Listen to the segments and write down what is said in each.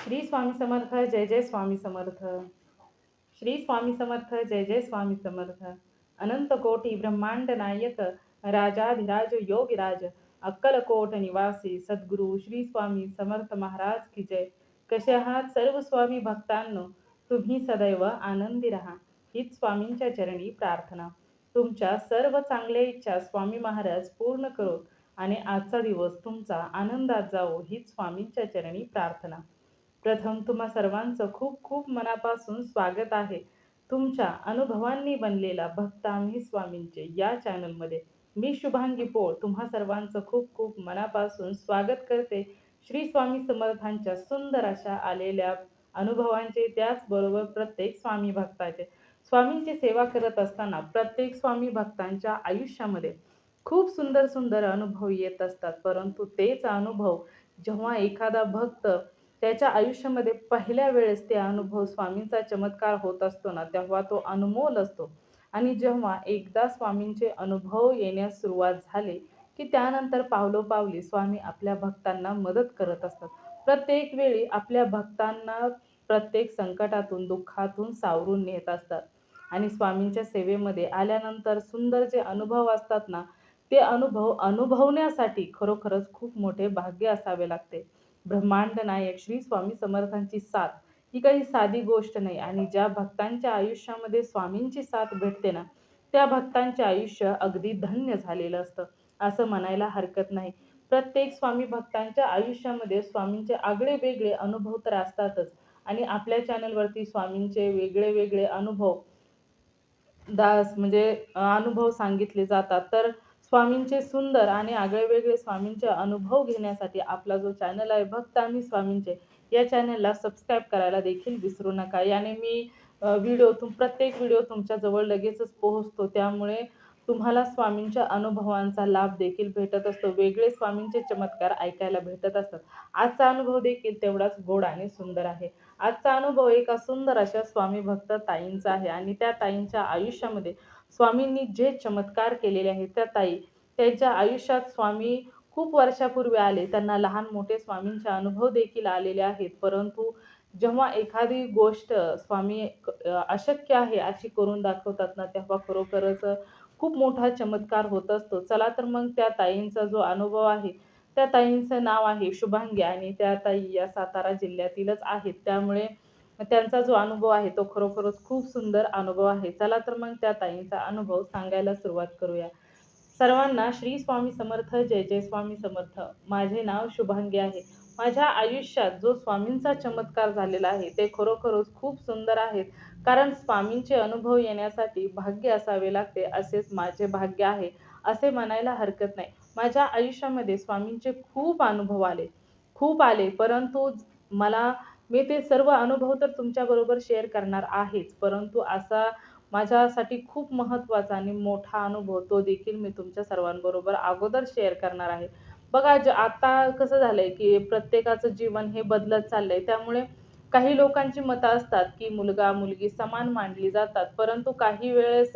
श्री स्वामी समर्थ. जय जय स्वामी समर्थ. श्री स्वामी समर्थ. जय जय स्वामी समर्थ. अनंत कोटी ब्रह्मांड नायक राजाधिराज योगिराज अक्कलकोट निवासी सद्गुरु श्री स्वामी समर्थ महाराज की जय. कसे आहात सर्व स्वामी भक्तांनो? तुम्ही सदैव आनंदी राहा हीच स्वामींच्या चरणी प्रार्थना. तुमच्या सर्व चांगल्या इच्छा स्वामी महाराज पूर्ण करोत आणि आजचा दिवस तुमचा आनंदात जावो हीच स्वामींच्या चरणी प्रार्थना. प्रथम तुम्हा सर्वांचं खूप खूप मनापासून स्वागत आहे तुमच्या अनुभवांनी बनलेला भक्त आम्ही स्वामींचे या चॅनलमध्ये. मी शुभांगी पोळ तुम्हा सर्वांचं खूप खूप मनापासून स्वागत करते श्री स्वामी समर्थांच्या सुंदर अशा आलेल्या अनुभवांचे, त्याचबरोबर प्रत्येक स्वामी भक्ताचे. स्वामींची सेवा करत असताना प्रत्येक स्वामी भक्तांच्या आयुष्यामध्ये खूप सुंदर सुंदर अनुभव येत असतात, परंतु तेच अनुभव जेव्हा एखादा भक्त त्याच्या आयुष्यामध्ये पहिल्या वेळेस ते अनुभव स्वामींचा चमत्कार होत असतो ना, तेव्हा तो अनमोल असतो. आणि जेव्हा एकदा स्वामींचे अनुभव येण्यास सुरुवात झाली की त्यानंतर पावलोपावली स्वामी आपल्या भक्तांना मदत करत असतात. प्रत्येक वेळी आपल्या भक्तांना प्रत्येक संकटातून दुःखातून सावरून नेत असतात. आणि स्वामींच्या सेवेमध्ये आल्यानंतर सुंदर जे अनुभव असतात ना, ते अनुभव अनुभवण्यासाठी खरोखरच खूप मोठे भाग्य असावे लागते. ब्रह्मांड नायक श्री स्वामी समर्थांची साथ ही काही साधी गोष्ट नाही, आणि ज्या भक्तांच्या आयुष्यामध्ये स्वामींची साथ भेटते ना, त्या भक्तांचे आयुष्य अगदी धन्य झालेलं असतं असं म्हणायला हरकत नाही. प्रत्येक स्वामी भक्तांच्या आयुष्यामध्ये स्वामींचे आगळे वेगळे अनुभव तर असतातच, आणि आपल्या चॅनलवरती स्वामींचे वेगळे वेगळे अनुभव म्हणजे अनुभव सांगितले जातात. तर स्वामींचे सुंदर आणि आगळेवेगळे स्वामींचे अनुभव घेण्यासाठी आपला जो चॅनल आहे भक्त आम्ही स्वामींचे, या चॅनलला सबस्क्राईब करायला देखील विसरू नका. याने मी प्रत्येक व्हिडिओ तुमच्या जवळ लगेचच पोहोचतो, त्यामुळे तुम्हाला स्वामींच्या अनुभवांचा लाभ देखील भेटत असतो. वेगळे स्वामींचे चमत्कार ऐकायला भेटत असतात. आजचा अनुभव देखील तेवढाच गोड आणि सुंदर आहे. आजचा अनुभव एका सुंदर अशा स्वामी भक्त ताईंचा आहे, आणि त्या ताईंच्या आयुष्यामध्ये स्वामींनी जे चमत्कार केलेले आहेत, त्या ताई त्यांच्या आयुष्यात स्वामी खूप वर्षापूर्वी आले. त्यांना लहान मोठे स्वामींचे अनुभव देखील आलेले आहेत, परंतु जेव्हा एखादी गोष्ट स्वामी अशक्य आहे अशी करून दाखवतात ना, तेव्हा खरोखरच खूप मोठा चमत्कार होत असतो. चला तर मग त्या ताईंचा जो अनुभव आहे, त्या ताईंचं नाव आहे शुभांगी, आणि त्या ताई या सातारा जिल्ह्यातीलच आहेत. त्यामुळे त्यांचा जो अनुभव आहे तो खरोखरच खूप सुंदर अनुभव आहे. चला तर मग त्या ताईंचा अनुभव सांगायला सुरुवात करूया. सर्वांना श्री स्वामी समर्थ. जय जय स्वामी समर्थ. माझे नाव शुभांगी आहे. माझ्या आयुष्यात जो स्वामींचा चमत्कार झालेला आहे ते खरोखरच खूप सुंदर आहेत. कारण स्वामींचे अनुभव येण्यासाठी भाग्य असावे लागते, असेच माझे भाग्य आहे असे म्हणायला हरकत नाही. माझ्या आयुष्यामध्ये स्वामींचे खूप अनुभव आले, खूप आले, परंतु मला मी ते सर्व अनुभव तर तुमच्याबरोबर शेअर करणार आहेच, परंतु असा माझ्यासाठी खूप महत्त्वाचा आणि मोठा अनुभव तो देखील मी तुमच्या सर्वांबरोबर अगोदर शेअर करणार आहे. बघा, आता कसं झालंय, की प्रत्येकाचं जीवन हे बदलत चाललंय. त्यामुळे काही लोकांची मतं असतात, की मुलगा-मुलगी समान मानली जातात. परंतु काही वेळेस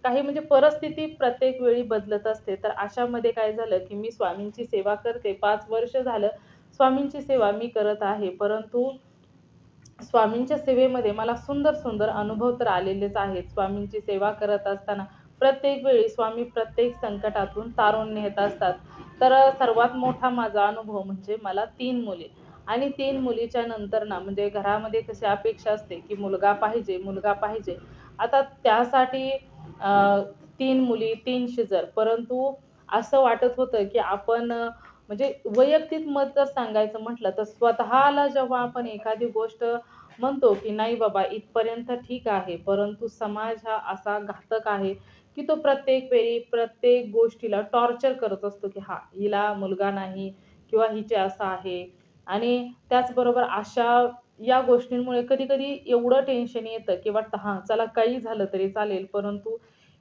काही म्हणजे परिस्थिती प्रत्येक वेळी बदलत असते. तर अशामध्ये काय झालं, की मी स्वामींची सेवा करते. 5 वर्ष झालं स्वामींची सेवा मी करत आहे. परंतु स्वामींच्या सेवेमध्ये मला सुंदर सुंदर अनुभव तर आलेलेच आहेत. स्वामींची सेवा करत असताना प्रत्येक वेळी स्वामी प्रत्येक संकटातून तारून नेत असतात. तर सर्वात मोठा माझा अनुभव म्हणजे मला 3 मुली, आणि 3 मुलीच्या नंतर ना, म्हणजे घरामध्ये कशी अपेक्षा असते की मुलगा पाहिजे, मुलगा पाहिजे. आता त्यासाठी 3 मुली, 3 शिजर. परंतु असं वाटत होतं की आपण म्हणजे वैयक्तिक मत जर सांगायचं म्हटलं तर स्वतःला जेव्हा आपण एखादी गोष्ट म्हणतो की नाही बाबा इथपर्यंत ठीक आहे, परंतु समाज हा असा घातक आहे की तो प्रत्येक वेळी प्रत्येक गोष्टीला टॉर्चर करत असतो, की हा हिला मुलगा नाही किंवा हिचे असं आहे. आणि त्याचबरोबर अशा या गोष्टींमुळे कधी-कधी एवढं टेन्शन येतं की वाटतं हां, चला काही झालं तरी चालेल, परंतु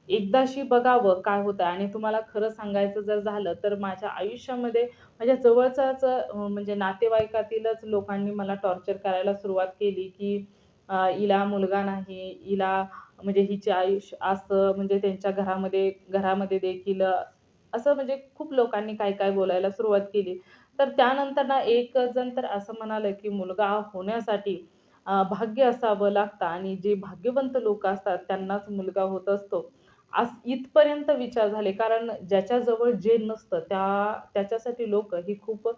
एकदाशी बघावं काय होतं. आणि तुम्हाला खरं सांगायचं जर झालं तर माझ्या आयुष्यामध्ये माझ्या जवळचाच म्हणजे नातेवाईकातीलच लोकांनी मला टॉर्चर करायला सुरुवात केली, की हिला मुलगा नाही, हिला म्हणजे हिचे आयुष्य असं, म्हणजे त्यांच्या घरामध्ये घरामध्ये देखील असं म्हणजे खूप लोकांनी काय-काय बोलायला सुरुवात केली. तर त्यानंतर ना एक जण तर असं म्हणालं, की मुलगा होण्यासाठी भाग्य असावं लागतं आणि जे भाग्यवंत लोकं असतात त्यांनाच मुलगा होत असतो. इथपर्यंत विचार झाले. कारण ज्याच्याजवळ जे नसतं त्याच्यासाठी लोकं ही खूप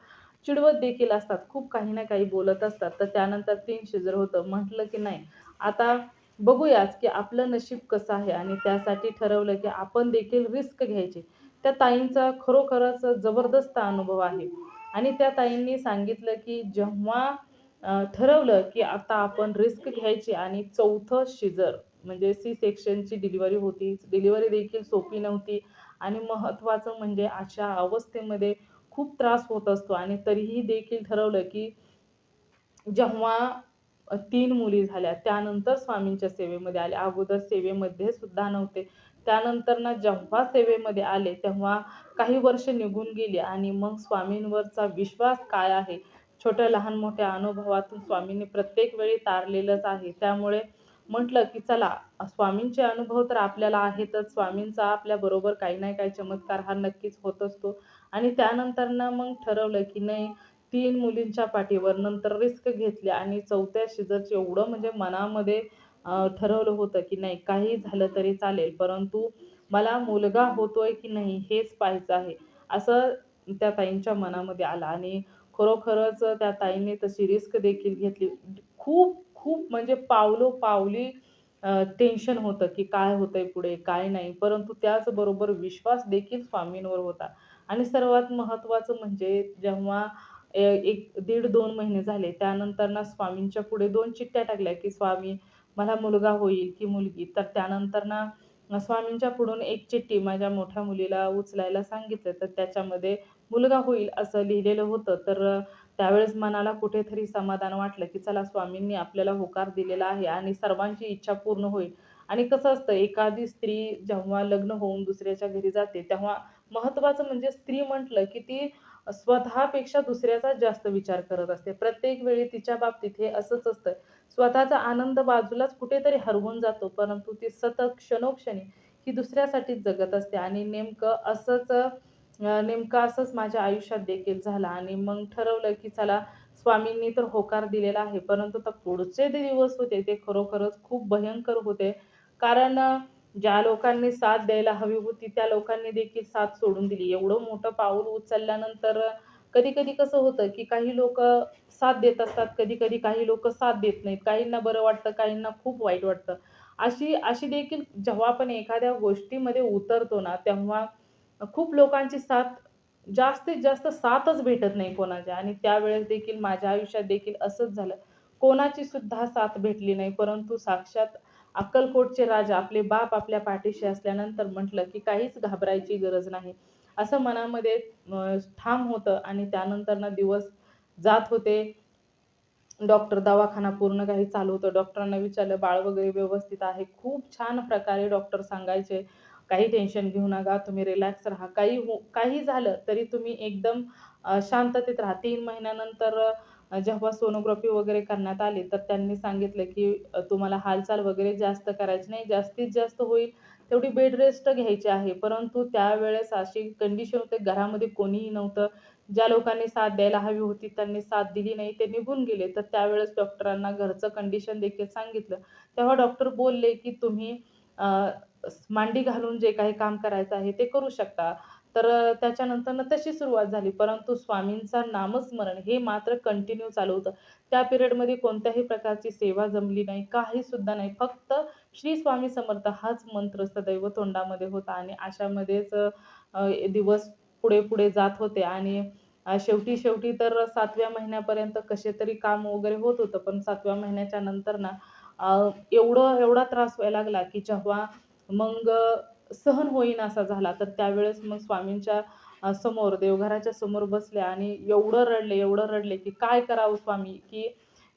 चिडवत देखील असतात. खूप काही ना काही बोलत असतात. तर त्यानंतर 3 शिजर होतं. म्हटलं की नाही आता बघूयाच, की आपलं नशीब कसं आहे आणि त्यासाठी ठरवलं, की आपण देखील रिस्क घ्यायची. त्या ताईंचा खरोखरच जबरदस्त अनुभव आहे आणि त्या ताईंनी सांगितलं, की जेव्हा ठरवलं, की आता आपण रिस्क घ्यायची आणि 4थं शिजर म्हणजे सी सेक्शनची डिलिव्हरी होती. डिलिव्हरी देखील सोपी नव्हती आणि महत्त्वाचं म्हणजे अशा अवस्थेमध्ये खूप त्रास होत असतो आणि तरीही देखील ठरवलं, की जेव्हा 3 मुली झाल्या, त्यानंतर स्वामींच्या सेवेमध्ये आले. अगोदर सेवेमध्ये सुद्धा नव्हते. त्यानंतर ना जेव्हा सेवेमध्ये आले, तेव्हा काही वर्ष निघून गेली आणि मग स्वामींवरचा विश्वास काय आहे, छोट्या लहान-मोठ्या अनुभवातून स्वामींनी प्रत्येक वेळी तारलेलंच आहे. त्यामुळे म्हटलं, की चला स्वामींचे अनुभव तर आपल्याला आहेतच. स्वामींचा आपल्याबरोबर काही ना काही चमत्कार हा नक्कीच होत असतो आणि त्यानंतर ना मग ठरवलं, की नाही 3 मुलींच्या पाठीवर नंतर रिस्क घेतली आणि 4थ्या सीझरचं एवढं म्हणजे मनामध्ये ठरवलं होतं, की नाही काही झालं तरी चालेल, परंतु मला मुलगा होतोय की नाही हेच पाहायचं आहे. असं त्या ताईंच्या मनामध्ये आलं आणि खरोखरच त्या ताईंनी तशी रिस्क देखील घेतली. खूप म्हणजे पावलोपावली टेन्शन होतं, की काय होतंय पुढे, काय नाही. परंतु त्याचबरोबर विश्वास देखील स्वामींवर होता आणि सर्वात महत्त्वाचं म्हणजे जेव्हा 1 दीड-2 महिने झाले. त्यानंतर ना स्वामींच्या पुढे 2 चिठ्ठ्या टाकल्या, की स्वामी मला मुलगा होईल की मुलगी? तर त्यानंतर ना स्वामींच्या पुढून एक चिठ्ठी माझ्या मोठ्या मुलीला उचलायला सांगितलं. तर त्याच्यामध्ये मुलगा होईल असं लिहिलेलं होतं. तर त्यावेळेस मनाला कुठेतरी समाधान वाटलं, की चला स्वामींनी आपल्याला होकार दिलेला आहे आणि सर्वांची इच्छा पूर्ण होईल. आणि कसं असतं एखादी स्त्री जेव्हा लग्न होऊन दुसऱ्याच्या घरी जाते, तेव्हा महत्त्वाचं म्हणजे स्त्री म्हटलं, की ती स्वतःपेक्षा दुसऱ्याचाच जास्त विचार करत असते. प्रत्येक वेळी तिच्या बाबतीत हे असंच असतं. स्वतःचा आनंद बाजूलाच कुठेतरी हरवून जातो, परंतु ती सतत क्षणोक्षणी ही दुसऱ्यासाठीच जगत असते आणि नेमकं असंच माझ्या आयुष्यात देखील झालं आणि मग ठरवलं, की चला स्वामींनी तर होकार दिलेला आहे, परंतु आता पुढचे जे दिवस होते ते खरोखरच खूप भयंकर होते. कारण ज्या लोकांनी साथ द्यायला हवी होती, त्या लोकांनी देखील साथ सोडून दिली. एवढं मोठं पाऊल उचलल्यानंतर कधी-कधी कसं होतं, की काही लोकं साथ देत असतात, कधी-कधी काही लोकं साथ देत नाहीत. काहींना बरं वाटतं, काहींना खूप वाईट वाटतं. अशी अशी देखील जेव्हा आपण एखाद्या गोष्टीमध्ये उतरतो ना, तेव्हा खूप लोकांची साथ जास्तीत जास्त साथच भेटत नाही कोणाच्या आणि त्यावेळेस देखील माझ्या आयुष्यात देखील असंच झालं. कोणाची सुद्धा साथ भेटली नाही. परंतु साक्षात अक्कलकोटचे राजा आपले बाप आपल्या पाठीशी असल्यानंतर म्हटलं, की काहीच घाबरायची गरज नाही. असं मनामध्ये ठाम होतं आणि त्यानंतर ना दिवस जात होते. डॉक्टर दवाखाना पूर्ण काही चालू होतं. डॉक्टरांना विचारलं, "बाळ वगैरे व्यवस्थित आहे." खूप छान प्रकारे डॉक्टर सांगायचे, "काही टेन्शन घेऊ नका, तुम्ही रिलॅक्स राहा. काही झालं तरी तुम्ही एकदम शांततेत राहा." 3 महिन्यानंतर जेव्हा सोनोग्राफी वगैरे करण्यात आली, तर त्यांनी सांगितलं, की तुम्हाला हालचाल वगैरे जास्त करायची नाही. जास्तीत जास्त होईल तेवढी बेड रेस्ट घ्यायची आहे." परंतु त्यावेळेस अशी कंडिशन होते, घरामध्ये कोणीही नव्हतं. ज्या लोकांनी साथ द्यायला हवी होती त्यांनी साथ दिली नाही, ते निघून गेले. तर त्यावेळेस डॉक्टरांना घरचं कंडिशन देखील सांगितलं. तेव्हा डॉक्टर बोलले, की तुम्ही अ, मांडी घालून जे काही काम करायचं आहे ते करू शकता. तर त्याच्यानंतरनं तशी सुरुवात झाली. परंतु स्वामींचं नामस्मरण हे मात्र कंटिन्यू चालू होतं. त्या पिरियडमध्ये कोणत्याही प्रकारची सेवा जमली नाही, काही सुद्धा नाही. फक्त श्री स्वामी समर्थ हाच मंत्र सदैव तोंडामध्ये होता आणि अशामध्येच दिवस पुढे-पुढे जात होते आणि शेवटी तर 7व्या महिन्यापर्यंत कसे तरी काम वगैरे होत होतं. पण 7व्या महिन्याच्या नंतर ना एवढा त्रास व्हायला लागला, की जेव्हा मग सहन होईनासा झाला. तर त्यावेळेस मग स्वामींच्या समोर देवघराच्या समोर बसले आणि एवढं रडले, की काय करावं स्वामी, की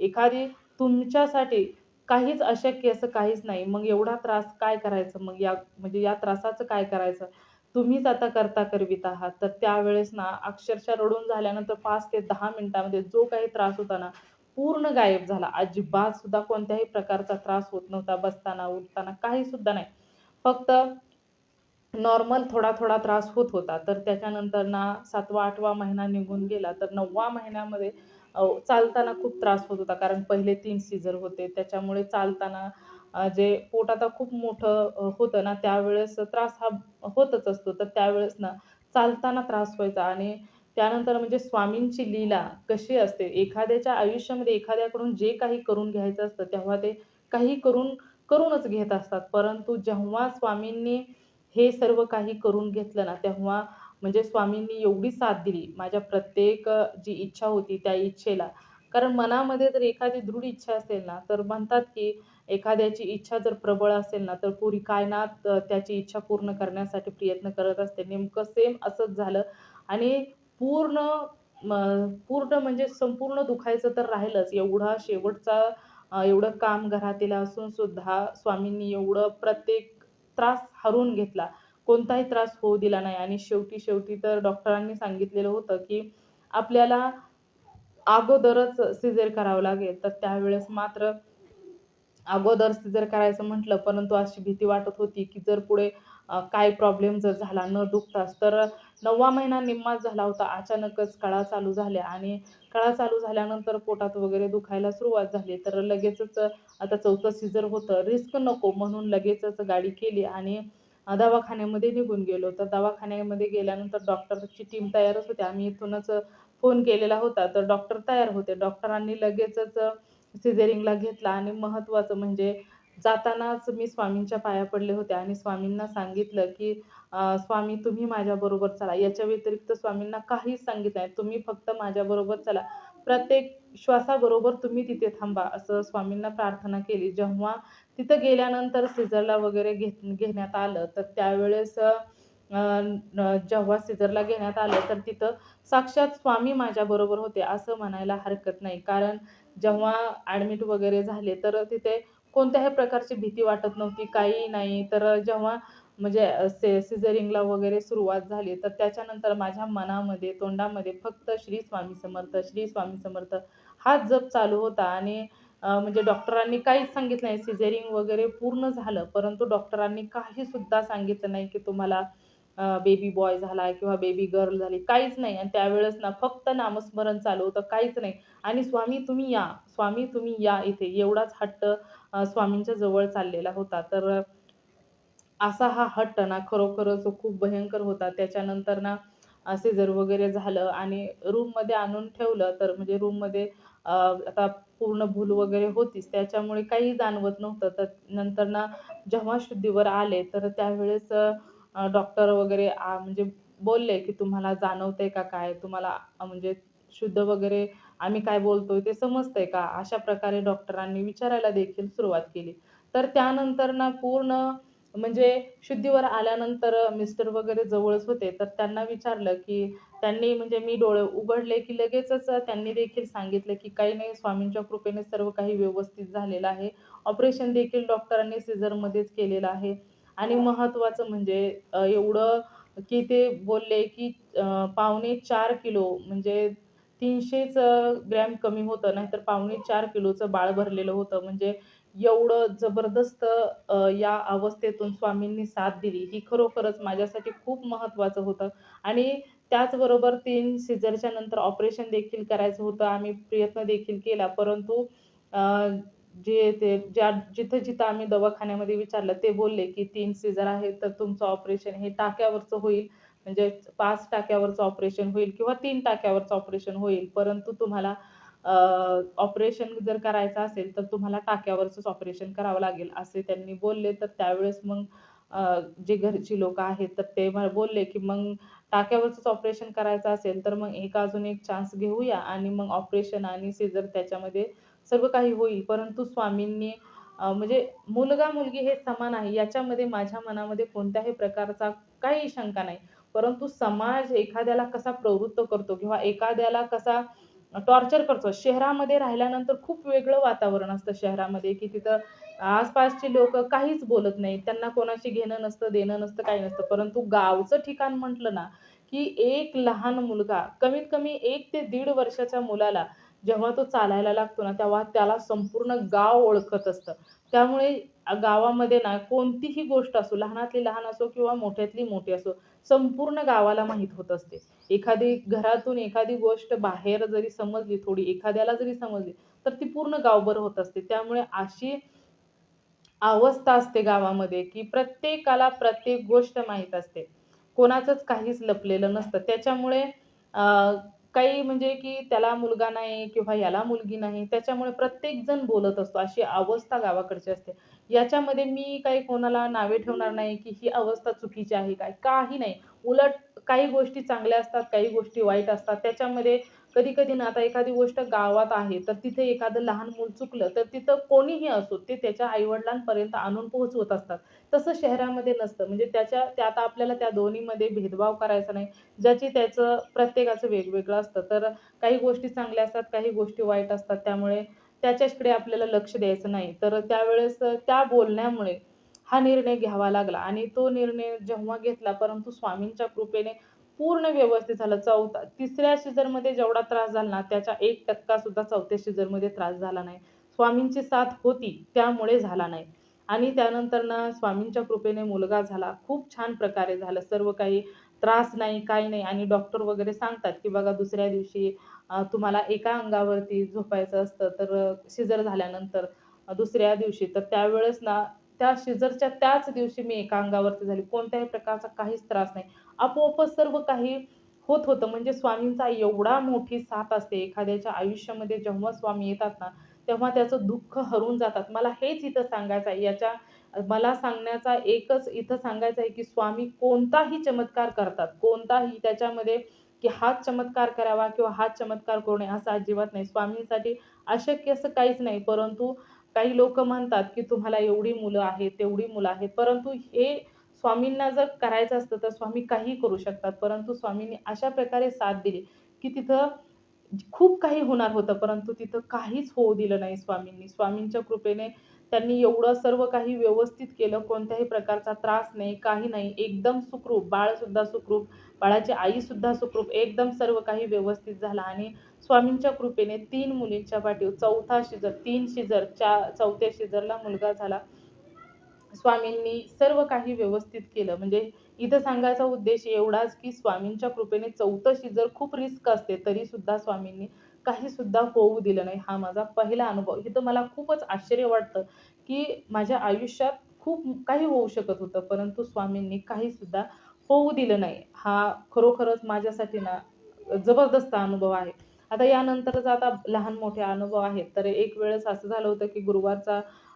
एखादी तुमच्यासाठी काहीच अशक्य असं काहीच नाही. मग एवढा त्रास काय करायचं मग म्हणजे या त्रासाचं काय करायचं? तुम्हीच आता करता करवीत आहात. तर त्यावेळेस ना अक्षरशः रडून झाल्यानंतर 5 ते 10 मिनिटामध्ये जो काही त्रास होता ना, पूर्ण गायब झाला. अजिबात सुद्धा कोणत्याही प्रकारचा त्रास होत नव्हता. बसताना, उठताना काही सुद्धा नाही. फक्त नॉर्मल थोडा-थोडा त्रास होत होता. तर त्याच्यानंतर ना 7वा-8वा महिना निघून गेला. तर 9व्या महिन्यामध्ये चालताना खूप त्रास होत होता. कारण पहिले 3 सीझर होते. त्याच्यामुळे चालताना जे पोट आता खूप मोठं होतं ना, त्यावेळेस त्रास हा होतच असतो. तर त्यावेळेस ना चालताना त्रास व्हायचा आणि त्यानंतर म्हणजे स्वामींची लीला कशी असते, एखाद्याच्या आयुष्यामध्ये एखाद्याकडून जे काही करून घ्यायचं असतं, तेव्हा ते काही करूनच घेत असतात. परंतु जेव्हा स्वामींनी हे सर्व काही करून घेतलं ना, तेव्हा म्हणजे स्वामींनी एवढी साथ दिली माझ्या प्रत्येक जी इच्छा होती त्या इच्छेला. कारण मनामध्ये जर एखादी दृढ इच्छा असेल ना, तर म्हणतात की एखाद्याची इच्छा जर प्रबळ असेल ना, तर पुरी कायनात त्याची इच्छा पूर्ण करण्यासाठी प्रयत्न करत असते. नेमकं सेम असंच झालं आणि पूर्ण म पूर्ण म्हणजे संपूर्ण दुखायचं तर राहिलंच. एवढा शेवटचा एवढं काम घरातील असून सुद्धा स्वामींनी एवढं प्रत्येक त्रास हरवून घेतला. कोणताही त्रास होऊ दिला नाही आणि शेवटी तर डॉक्टरांनी सांगितलेलं होतं, की आपल्याला अगोदरच सीझर करावं लागेल. तर त्यावेळेस मात्र अगोदर सीझर करायचं म्हटलं, परंतु अशी भीती वाटत होती, की जर पुढे काय प्रॉब्लेम जर झाला न दुखताच, तर 9वा महिना निम्माच झाला होता. अचानकच कळा चालू झाल्या आणि कळा चालू झाल्यानंतर पोटात वगैरे दुखायला सुरुवात झाली. तर लगेचच आता 4थं सीझर होतं. रिस्क नको म्हणून लगेचच गाडी केली आणि दवाखान्यामध्ये निघून गेलो. तर दवाखान्यामध्ये गेल्यानंतर डॉक्टरची टीम तयारच होती. आम्ही इथूनच फोन केलेला होता. तर डॉक्टर तयार होते. डॉक्टरांनी लगेचच सिझेरिंगला घेतला आणि महत्त्वाचं म्हणजे जातानाच मी स्वामींच्या पाया पडले होते आणि स्वामींना सांगितलं, की "स्वामी तुम्ही माझ्याबरोबर चला." याच्या व्यतिरिक्त स्वामींना काहीच सांगितलं नाही. "तुम्ही फक्त माझ्याबरोबर चला. प्रत्येक श्वासाबरोबर तुम्ही तिथे थांबा." असं स्वामींना प्रार्थना केली. जेव्हा तिथं गेल्यानंतर सिझरला वगैरे घेण्यात आलं, तर त्यावेळेस जेव्हा सिझरला घेण्यात आलं, तर तिथं साक्षात स्वामी माझ्याबरोबर होते, असं म्हणायला हरकत नाही. कारण जेव्हा ॲडमिट वगैरे झाले, तर तिथे कोणत्याही प्रकारची भीती वाटत नव्हती, काहीही नाही. तर जेव्हा म्हणजे सिझरिंगला वगैरे सुरुवात झाली, तर त्याच्यानंतर माझ्या मनामध्ये, तोंडामध्ये फक्त श्री स्वामी समर्थ, श्री स्वामी समर्थ हाच जप चालू होता आणि म्हणजे डॉक्टरांनी काहीच सांगितलं नाही. सिझरिंग वगैरे पूर्ण झालं, परंतु डॉक्टरांनी काही सुद्धा सांगितलं नाही, की तुम्हाला बेबी बॉय झाला किंवा बेबी गर्ल झाली, काहीच नाही. आणि त्यावेळेस ना फक्त नामस्मरण चालू होतं, काहीच नाही. आणि "स्वामी तुम्ही या, स्वामी तुम्ही या इथे." एवढाच हट्ट स्वामींच्या जवळ चाललेला होता. तर असा हा हट्ट ना खरोखरच खूप भयंकर होता. त्याच्यानंतर ना सीझर वगैरे झालं आणि रूममध्ये आणून ठेवलं. तर म्हणजे रूममध्ये आता पूर्ण भूल वगैरे होतीच. त्याच्यामुळे काही जाणवत नव्हतं. तर नंतर ना जेव्हा शुद्धीवर आले, तर त्यावेळेस डॉक्टर वगैरे म्हणजे बोलले, की "तुम्हाला जाणवतंय का काय? तुम्हाला म्हणजे शुद्ध वगैरे आम्ही काय बोलतोय ते समजतंय का?" अशा प्रकारे डॉक्टरांनी विचारायला देखील सुरुवात केली. तर त्यानंतर ना पूर्ण म्हणजे शुद्धीवर आल्यानंतर मिस्टर वगैरे जवळच होते. तर त्यांना विचारलं, की त्यांनी म्हणजे मी डोळे उघडले, की लगेचच त्यांनी देखील सांगितलं, की "काही नाही, स्वामींच्या कृपेने सर्व काही व्यवस्थित झालेलं आहे. ऑपरेशन देखील डॉक्टरांनी सीझरमध्येच केलेलं आहे." आणि महत्त्वाचं म्हणजे एवढं की ते बोलले, की पावणे 4 किलो म्हणजे 300च ग्रॅम कमी होतं, नाहीतर पावणे 4 किलोचं बाळ भरलेलं होतं. म्हणजे एवढं जबरदस्त या अवस्थेतून स्वामींनी साथ दिली. ही खरोखरच माझ्यासाठी खूप महत्त्वाचं होतं आणि त्याचबरोबर 3 सीझरच्या नंतर ऑपरेशन देखील करायचं होतं. आम्ही प्रयत्न देखील केला. परंतु अ, जे ते जिथं-जिथं आम्ही दवाखान्यामध्ये विचारलं, ते बोलले, की 3 सीझर आहेत, तर तुमचं ऑपरेशन हे टाक्यावरचं होईल. म्हणजे 5 टाक्यावरचं ऑपरेशन होईल किंवा 3 टाक्यावरचं ऑपरेशन होईल. परंतु तुम्हाला ऑपरेशन जर करायचं असेल, तर तुम्हाला टाक्यावरचंच ऑपरेशन करावं लागेल, असे त्यांनी बोलले. तर त्यावेळेस मग जे घरची लोकं आहेत, तर ते मला बोलले, की "मग टाक्यावरचंच ऑपरेशन करायचं असेल, तर मग अजून एक चान्स घेऊया आणि मग ऑपरेशन आणि सीझर त्याच्यामध्ये सर्व काही होईल." परंतु स्वामींनी म्हणजे मुलगा-मुलगी हे समान आहे, याच्यामध्ये माझ्या मनामध्ये कोणत्याही प्रकारचा काही शंका नाही. परंतु समाज एखाद्याला कसा प्रवृत्त करतो किंवा एखाद्याला कसा टॉर्चर करतो. शहरामध्ये राहिल्यानंतर खूप वेगळं वातावरण असतं शहरामध्ये, की तिथं आसपासची लोकं काहीच बोलत नाहीत. त्यांना कोणाशी घेणं नसतं, देणं नसतं, काही नसतं. परंतु गावचं ठिकाण म्हटलं ना, की एक लहान मुलगा कमीत कमी 1 ते 1.5 वर्षाच्या मुलाला जेव्हा तो चालायला लागतो ना, तेव्हा त्याला संपूर्ण गाव ओळखत असतं. त्यामुळे गावामध्ये ना कोणतीही गोष्ट असो, लहानातली लहान असो किंवा मोठ्यातली मोठी असो, संपूर्ण गावाला माहीत होत असते. एखादी घरातून एखादी गोष्ट बाहेर जरी समजली थोडी, एखाद्याला जरी समजली, तर ती पूर्ण गावभर होत असते. त्यामुळे अशी अवस्था असते गावामध्ये, की प्रत्येकाला प्रत्येक गोष्ट माहीत असते. कोणाचंच काहीच लपलेलं नसतं. त्याच्यामुळे अ, काही म्हणजे की त्याला मुलगा नाही किंवा याला मुलगी नाही, त्याच्यामुळे प्रत्येकजण बोलत असतो. अशी अवस्था गावाकडची असते. याच्यामध्ये मी काही कोणाला नावे ठेवणार नाही, की ही अवस्था चुकीची आहे काय? काही नाही. उलट काही गोष्टी चांगल्या असतात, काही गोष्टी वाईट असतात. त्याच्यामध्ये कधी-कधी ना आता एखादी गोष्ट गावात आहे, तर तिथे एखादं लहान मूल चुकलं, तर तिथं कोणीही असो, ते त्याच्या आई-वडिलांपर्यंत आणून पोहोचवत असतात. तसं शहरामध्ये नसतं. म्हणजे त्यात आपल्याला त्या दोन्हीमध्ये भेदभाव करायचा नाही. ज्याची त्याचं प्रत्येकाचं वेगवेगळं असतं. तर काही गोष्टी चांगल्या असतात, काही गोष्टी वाईट असतात. त्यामुळे त्याच्याकडे आपल्याला लक्ष द्यायचं नाही. तर त्यावेळेस त्या बोलण्यामुळे हा निर्णय घ्यावा लागला आणि तो निर्णय जेव्हा घेतला, परंतु स्वामींच्या कृपेने पूर्ण व्यवस्थित झालं. तिसऱ्या सीझरमध्ये जेवढा त्रास झाला ना, त्याच्या 1% सुद्धा चौथ्या सीझरमध्ये त्रास झाला नाही. स्वामींची साथ होती, त्यामुळे झाला नाही. आणि त्यानंतर ना स्वामींच्या कृपेने मुलगा झाला. खूप छान प्रकारे झालं. सर्व काही त्रास नाही, काही नाही आणि डॉक्टर वगैरे सांगतात, की बघा दुसऱ्या दिवशी तुम्हाला एका अंगावरती झोपायचं असतं, तर सीझर झाल्यानंतर दुसऱ्या दिवशी तर त्यावेळेस ना, त्या सीझरच्या त्याच दिवशी मी एका अंगावरती झाली. कोणत्याही प्रकारचा काहीच त्रास नाही. आपोआपच सर्व काही होत होतं. म्हणजे स्वामींचा एवढा मोठी साथ असते एखाद्याच्या आयुष्यामध्ये जेव्हा स्वामी येतात ना, तेव्हा त्याचं दुःख हरून जातात. मला हेच इथं सांगायचं आहे. मला सांगण्याचा एकच इथं सांगायचं आहे, की स्वामी कोणताही चमत्कार करतात. कोणताही त्याच्यामध्ये, की हाच चमत्कार करावा किंवा हाच चमत्कार करू नये असं अजिबात नाही. स्वामींसाठी अशक्य असं काहीच नाही. परंतु काही लोकं म्हणतात, की तुम्हाला एवढी मुलं आहेत, तेवढी मुलं आहेत. परंतु हे स्वामींना जर करायचं असतं, तर स्वामी काहीही करू शकतात. परंतु स्वामींनी अशा प्रकारे साथ दिली, की तिथं खूप काही होणार होतं, परंतु तिथं काहीच होऊ दिलं नाही स्वामींनी. स्वामींच्या कृपेने त्यांनी एवढं सर्व काही व्यवस्थित केलं. कोणत्याही प्रकारचा त्रास नाही, काही नाही. एकदम सुखरूप, बाळसुद्धा सुखरूप, बाळाची आईसुद्धा सुखरूप. एकदम सर्व काही व्यवस्थित झालं आणि स्वामींच्या कृपेने 3 मुलींच्या पाठीवर 4था शिजर, 3 शिजर, 4थ्या शिजरला मुलगा झाला. स्वामींनी सर्व काही व्यवस्थित केलं. म्हणजे इथं सांगायचा उद्देश एवढाच, की स्वामींच्या कृपेने 4थं शिजर खूप रिस्क असते, तरीसुद्धा स्वामींनी काही सुद्धा होऊ दिलं नाही. हा माझा पहिला अनुभव. इथं मला खूपच आश्चर्य वाटतं, की माझ्या आयुष्यात खूप काही होऊ शकत होतं, परंतु स्वामींनी काही सुद्धा होऊ दिलं नाही. हा खरोखरच माझ्यासाठी ना जबरदस्त अनुभव आहे. आता यानंतरचा आता लहान-मोठे अनुभव आहेत. तर एक वेळेस असं झालं होतं, की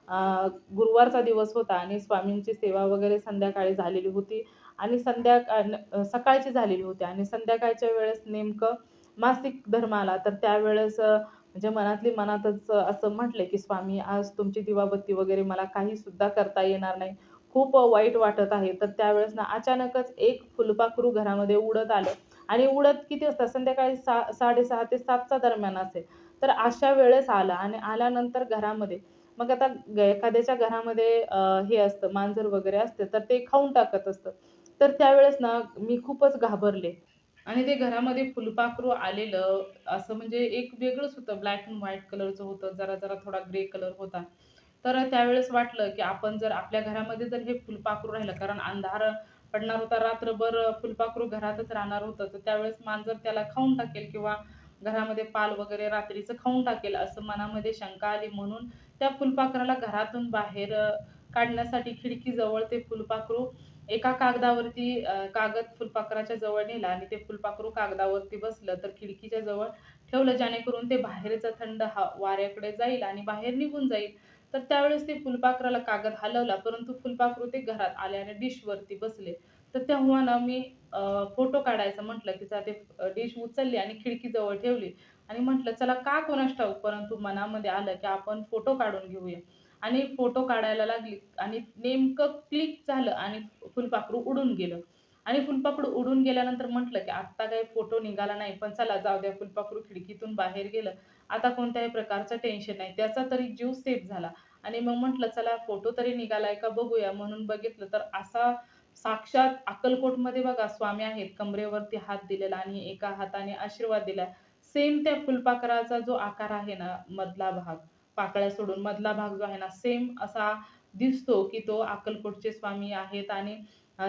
अ, गुरुवारचा दिवस होता आणि स्वामींची सेवा वगैरे संध्याकाळी झालेली होती आणि सकाळची झालेली होती आणि संध्याकाळच्या वेळेस नेमकं मासिक धर्म आला. तर त्यावेळेस म्हणजे मनातली मनातच असं म्हटले, की "स्वामी आज तुमची दिवाबत्ती वगैरे मला काही सुद्धा करता येणार नाही. खूप वाईट वाटत आहे." तर त्यावेळेस ना अचानकच एक फुलपाखरू घरामध्ये उडत आलं आणि उडत किती वाजता संध्याकाळी 6:30 ते 7च्या दरम्यान असेल. तर अशा वेळेस आला आणि आल्यानंतर घरामध्ये मग आता एखाद्याच्या घरामध्ये हे असतं मांजर वगैरे असते, तर ते खाऊन टाकत असतं. तर त्यावेळेस ना मी खूपच घाबरले आणि ते घरामध्ये फुलपाखरू आलेलं असं म्हणजे एक वेगळंच होतं. ब्लॅक एंड व्हाईट कलरचं होतं. जरा-जरा थोडा ग्रे कलर होता. तर त्यावेळेस वाटलं, की आपण जर आपल्या घरामध्ये जर हे फुलपाखरू राहिलं, कारण अंधार पडणार होता, रात्रभर फुलपाखरू घरातच राहणार होतं. तर त्यावेळेस मांजर त्याला खाऊन टाकेल किंवा घरामध्ये पाल वगैरे रात्रीचं खाऊन टाकेल, असं मनामध्ये शंका आली. म्हणून त्या फुलपाखराला घरातून बाहेर काढण्यासाठी खिडकीजवळ ते फुलपाखरू एका कागद फुलपाखराच्या जवळ नेला आणि ते फुलपाखरू कागदावरती बसलं, तर खिडकीच्या जवळ ठेवलं, जेणेकरून ते बाहेरचं थंड वाऱ्याकडे जाईल आणि बाहेर निघून जाईल. तर त्यावेळेस ते फुलपाखराला कागद हलवला, परंतु फुलपाखरू ते घरात आले आणि डिशवरती बसले. तर तेव्हा ना मी फोटो काढायचं म्हटलं, की ते डिश उचलली आणि खिडकीजवळ ठेवली आणि म्हटलं, "चला का कुणास ठाऊक?" परंतु मनामध्ये आलं, की आपण फोटो काढून घेऊया आणि फोटो काढायला लागली आणि नेमकं क्लिक झालं आणि फुलपाखरू उडून गेलं आणि फुलपाखरू उडून गेल्यानंतर म्हटलं, की "आत्ता काही फोटो निघाला नाही, पण चला जाऊ द्या, फुलपाखरू खिडकीतून बाहेर गेलं. आता कोणत्याही प्रकारचं टेन्शन नाही. त्याचा तरी जीव सेफ झाला." आणि मग म्हटलं, "चला फोटो तरी निघालाय का बघूया." म्हणून बघितलं, तर असा साक्षात अक्कलकोटमध्ये बघा स्वामी आहेत, कमरेवरती हात दिलेला आणि एका हाताने आशीर्वाद दिला. सेम त्या फुलपाखराचा जो आकार आहे ना, मधला भाग, पाकळ्या सोडून मधला भाग जो आहे ना, सेम असा दिसतो, की तो अक्कलकोटचे स्वामी आहेत आणि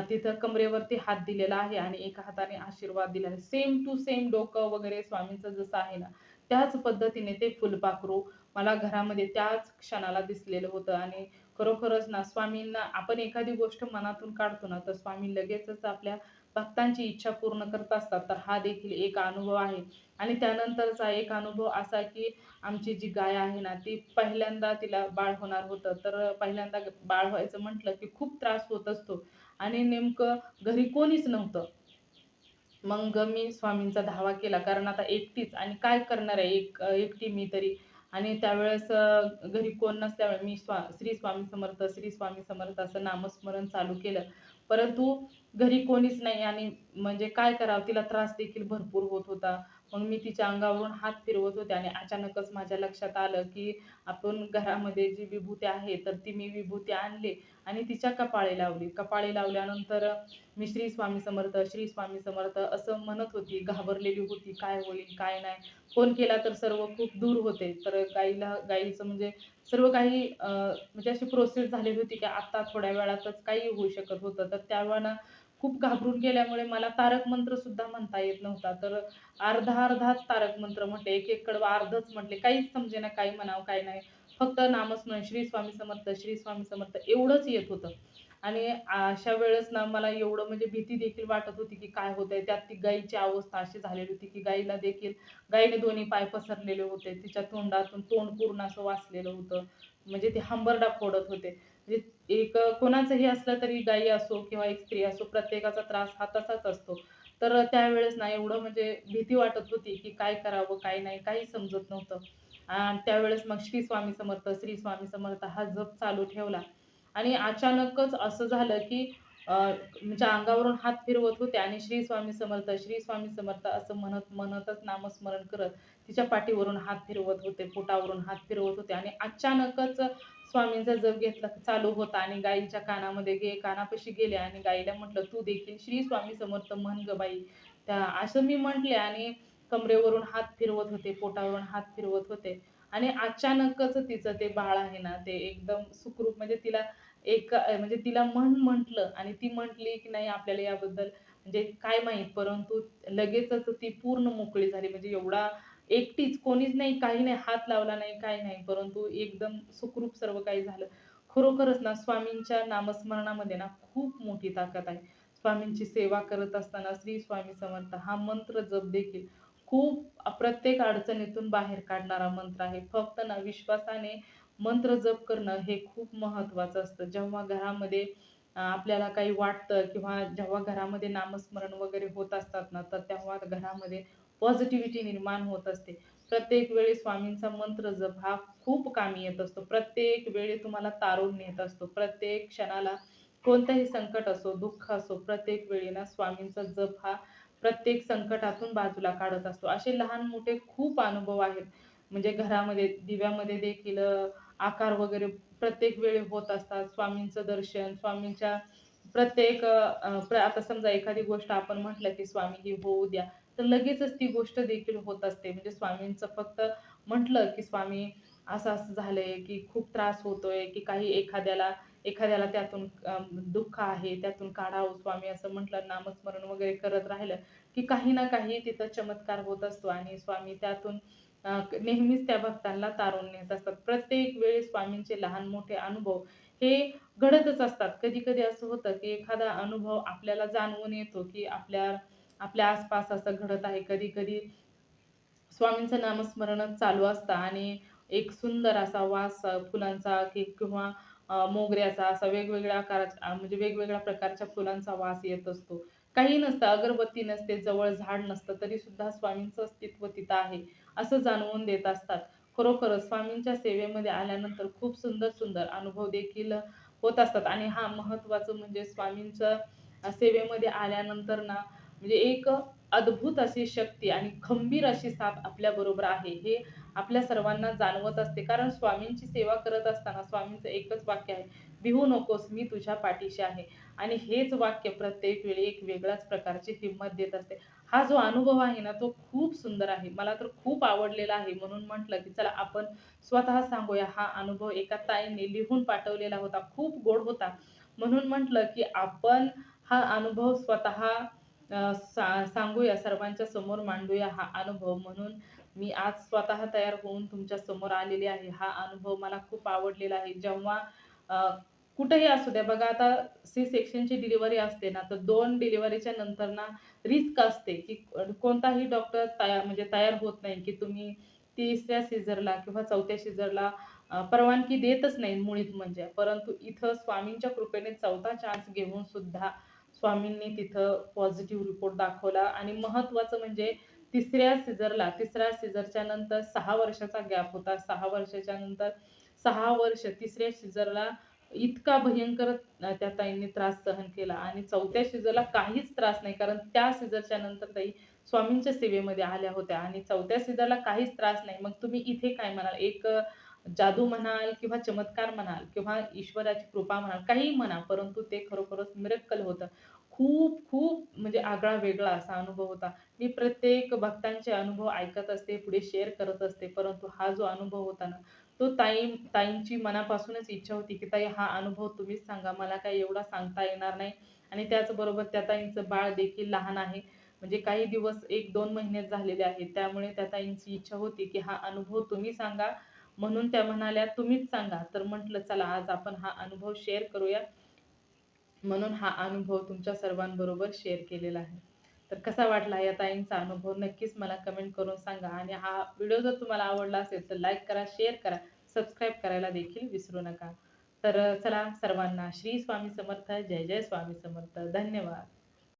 तिथं कमरेवरती हात दिलेला आहे आणि एका हाताने आशीर्वाद दिला आहे. सेम टू सेम डोकं वगैरे स्वामींचं जसं आहे ना, त्याच पद्धतीने ते फुलपाखरू मला घरामध्ये त्याच क्षणाला दिसलेलं होतं आणि खरोखरच ना, स्वामींना आपण एखादी गोष्ट मनातून काढतो ना, तर स्वामी लगेचच आपल्या भक्तांची इच्छा पूर्ण करत असतात. तर हा देखील एक अनुभव आहे. आणि त्यानंतरचा एक अनुभव असा, की आमची जी गाय आहे ना, ती पहिल्यांदा तिला बाळ होणार होतं. तर पहिल्यांदा बाळ व्हायचं म्हटलं, की खूप त्रास होत असतो आणि नेमकं घरी कोणीच नव्हतं. मग मी स्वामींचा धावा केला. कारण आता एकटीच आणि काय करणार आहे एकटी मी तरी. आणि त्यावेळेस घरी कोण नसल्यामुळे मी श्री स्वामी समर्थ, श्री स्वामी समर्थ असं नामस्मरण चालू केलं. परंतु घरी कोणीच नाही आणि म्हणजे काय करावं? तिला त्रास देखील भरपूर होत होता. मग मी तिच्या अंगावरून हात फिरवत होते आणि अचानकच माझ्या लक्षात आलं, की आपण घरामध्ये जी विभूती आहे, तर ती मी विभूती आणली आणि तिच्या कपाळी लावली. कपाळी लावल्यानंतर मी श्री स्वामी समर्थ, श्री स्वामी समर्थ असं म्हणत होती. घाबरलेली होती. काय होईल, काय नाही. फोन केला तर सर्व खूप दूर होते. तर गाईचं म्हणजे सर्व काही म्हणजे अशी प्रोसेस झालेली होती, की आता थोड्या वेळातच काही होऊ शकत होतं. तर त्यावेळेला खूप घाबरून गेल्यामुळे मला तारक मंत्र सुद्धा म्हणता येत नव्हता. तर अर्धा-अर्धाच तारक मंत्र म्हटले, एक-एक कडवं अर्धच म्हटले. काहीच समजेना काय म्हणावं, काय नाही. फक्त नामस्मरण श्री स्वामी समर्थ, श्री स्वामी समर्थ एवढंच येत होतं. आणि अशा वेळेस ना मला एवढं म्हणजे भीती देखील वाटत होती, की काय होतंय? त्यात ती गायीची अवस्था अशी झालेली होती, की गायीने दोन्ही पाय पसरलेले होते. तिच्या तोंडातून तोंड पूर्ण असं वासलेलं होतं. म्हणजे ते हंबरडा फोडत होते. म्हणजे कोणाचंही असलं तरी गायी असो किंवा एक स्त्री असो, प्रत्येकाचा त्रास हा तसाच असतो. तर त्यावेळेस ना एवढं म्हणजे भीती वाटत होती, की काय करावं, काय नाही, काही समजत नव्हतं. त्यावेळेस मग श्री स्वामी समर्थ, श्री स्वामी समर्थ हा जप चालू ठेवला. आणि अचानकच असं झालं, की म्हणजे अंगावरून हात फिरवत होते आणि श्री स्वामी समर्थ, श्री स्वामी समर्थ असं म्हणतच नामस्मरण करत तिच्या पाठीवरून हात फिरवत होते, पोटावरून हात फिरवत होते आणि अचानकच स्वामींचा जप घेतला चालू होता आणि गाईच्या कानापाशी गेले आणि गाईला म्हटलं, "तू देखील श्री स्वामी समर्थ म्हण गं बाई." असं मी म्हटले आणि कमरेवरून हात फिरवत होते, पोटावरून हात फिरवत होते आणि अचानकच तिचं ते बाळ आहे ना, ते एकदम सुखरूप म्हणजे म्हणजे तिला म्हटलं आणि ती म्हटली, की नाही आपल्याला याबद्दल म्हणजे काय माहीत, परंतु लगेचच ती पूर्ण मोकळी झाली. म्हणजे एवढा एकटीच कोणीच नाही, काही नाही, हात लावला नाही, काही नाही. परंतु एकदम सुखरूप सर्व काही झालं. खरोखरच ना स्वामींच्या नामस्मरणामध्ये ना खूप मोठी ताकद आहे. स्वामींची सेवा करत असताना श्री स्वामी समर्थ हा मंत्र जप देखील खूप प्रत्येक अडचणीतून बाहेर काढणारा मंत्र आहे. फक्त ना विश्वासाने मंत्र जप करणं हे खूप महत्त्वाचं असतं. जेव्हा घरामध्ये आपल्याला काही वाटतं किंवा जेव्हा घरामध्ये नामस्मरण वगैरे होत असतात ना, तर तेव्हा घरामध्ये पॉझिटिव्हिटी निर्माण होत असते. प्रत्येक वेळी स्वामींचा मंत्र जप हा खूप कामी येत असतो. प्रत्येक वेळी तुम्हाला तारून नेत असतो. प्रत्येक क्षणाला कोणतंही संकट असो, दुःख असो, प्रत्येक वेळी ना स्वामींचा जप हा प्रत्येक संकटातून बाजूला काढत असतो. असे लहान-मोठे खूप अनुभव आहेत. म्हणजे घरामध्ये दिव्यामध्ये देखील आकार वगैरे प्रत्येक वेळी होत असतात. स्वामींचं दर्शन, स्वामींच्या प्रत्येक आता समजा एखादी गोष्ट आपण म्हटलं, की स्वामी ही होऊ द्या, तर लगेचच ती गोष्ट देखील होत असते. म्हणजे स्वामींचं फक्त म्हटलं, की स्वामी असं-असं झालंय, की खूप त्रास होतोय, की काही एखाद्याला त्यातून दुःख आहे, त्यातून काढावं स्वामी असं म्हटलं, नामस्मरण वगैरे करत राहिलं, की काही ना काही तिथं चमत्कार होत असतो आणि स्वामी त्यातून नेहमीच त्या भक्तांना तारून नेत असतात. प्रत्येक वेळी स्वामींचे लहान-मोठे अनुभव हे घडतच असतात. कधी-कधी असं होतं, की एखादा अनुभव आपल्याला जाणवून येतो, की आपल्या आपल्या आसपास असं घडत आहे. कधी-कधी स्वामींचं नामस्मरणच चालू असतं आणि एक सुंदर असा वास फुलांचा किंवा मोगऱ्याचा असा वेगवेगळ्या आकाराचा म्हणजे वेगवेगळ्या प्रकारच्या फुलांचा वास येत असतो. काही नसतं, अगरबत्ती नसते, जवळ झाड नसतं, तरी सुद्धा स्वामींचं अस्तित्व तिथं आहे, असं जाणवून देत असतात. खरोखरच स्वामींच्या सेवेमध्ये आल्यानंतर खूप सुंदर-सुंदर अनुभव देखील होत असतात आणि हां, महत्त्वाचं म्हणजे स्वामींच्या सेवेमध्ये आल्यानंतर ना, म्हणजे एक अद्भुत अशी शक्ती आणि खंबीर अशी साथ आपल्याबरोबर आहे. हे आपल्या सर्वांना जाणवत असते. कारण स्वामींची सेवा करत असताना स्वामींचं एकच वाक्य आहे, "भिवू नकोस, मी तुझ्या पाठीशी आहे." आणि हेच वाक्य प्रत्येक वेळी एक वेगळ्याच प्रकारची हिंमत देत असते. हा जो अनुभव आहे ना, तो खूप सुंदर आहे. मला तर खूप आवडलेला आहे. म्हणून म्हटलं, की चला आपण स्वतः सांगूया. हा अनुभव एका ताईने लिहून पाठवलेला होता. खूप गोड होता. म्हणून म्हटलं, की आपण हा अनुभव स्वतः सांगूया, सर्वांच्या समोर मांडूया हा अनुभव. म्हणून मी आज स्वतः तयार होऊन तुमच्या समोर आलेली आहे. हा अनुभव मला खूप आवडलेला आहे. जेव्हा अ, कुठेही असू द्या बघा, आता सी सेक्शनची डिलिव्हरी असते ना, तर 2 डिलिव्हरीच्या नंतर ना रिस्क असते, की कोणताही डॉक्टर म्हणजे तयार होत नाही, की तुम्ही 3ऱ्या सीझरला किंवा 4थ्या सीझरला परवानगी देतच नाही मुळीच म्हणजे. परंतु इथं स्वामींच्या कृपेने 4था चान्स घेऊन सुद्धा स्वामींनी तिथं पॉझिटिव्ह रिपोर्ट दाखवला आणि महत्त्वाचं म्हणजे 3ऱ्या सीझरच्या नंतर 6 वर्षाचा गॅप होता. 6 वर्षाच्या नंतर 6 वर्ष 3ऱ्या सीझरला इतका भयंकर त्या ताईंनी त्रास सहन केला आणि 4थ्या सीझरला काहीच त्रास नाही. कारण त्या सीझरच्या नंतर ताई स्वामींच्या सेवेमध्ये आल्या होत्या आणि 4थ्या सीझरला काहीच त्रास नाही. मग तुम्ही इथे काय म्हणाल? एक जादू म्हणाल किंवा चमत्कार म्हणाल किंवा ईश्वराची कृपा म्हणाल, काहीही म्हणा, परंतु ते खरोखरच मिरेकल होतं. खूप, खूप म्हणजे आगळा-वेगळा असा अनुभव होता. मी प्रत्येक भक्तांचे अनुभव ऐकत असते, पुढे शेअर करत असते. परंतु हा जो अनुभव होता ना, तो ताईंची मनापासूनच इच्छा होती, की "ताई हा अनुभव तुम्हीच सांगा. मला काही एवढा सांगता येणार नाही." आणि त्याचबरोबर त्या ताईंचं बाळ देखील लहान आहे. म्हणजे काही दिवस 1-2 महिने झालेले आहेत. त्यामुळे त्या ताईंची इच्छा होती, की हा अनुभव तुम्ही सांगा. म्हणून त्या म्हणाल्या, "तुम्हीच सांगा." तर म्हटलं चला आज आपण हा अनुभव शेअर करूया. म्हणून हा अनुभव तुमच्या सर्वांबरोबर शेअर केलेला आहे. तर कसा वाटला या ताईंचा अनुभव नक्कीच मला कमेंट करून सांगा आणि हा व्हिडिओ जर तुम्हाला आवडला असेल तर लाईक करा, शेअर करा, सबस्क्राईब करायला देखील विसरू नका. तर चला सर्वांना श्री स्वामी समर्थ, जय जय स्वामी समर्थ. धन्यवाद.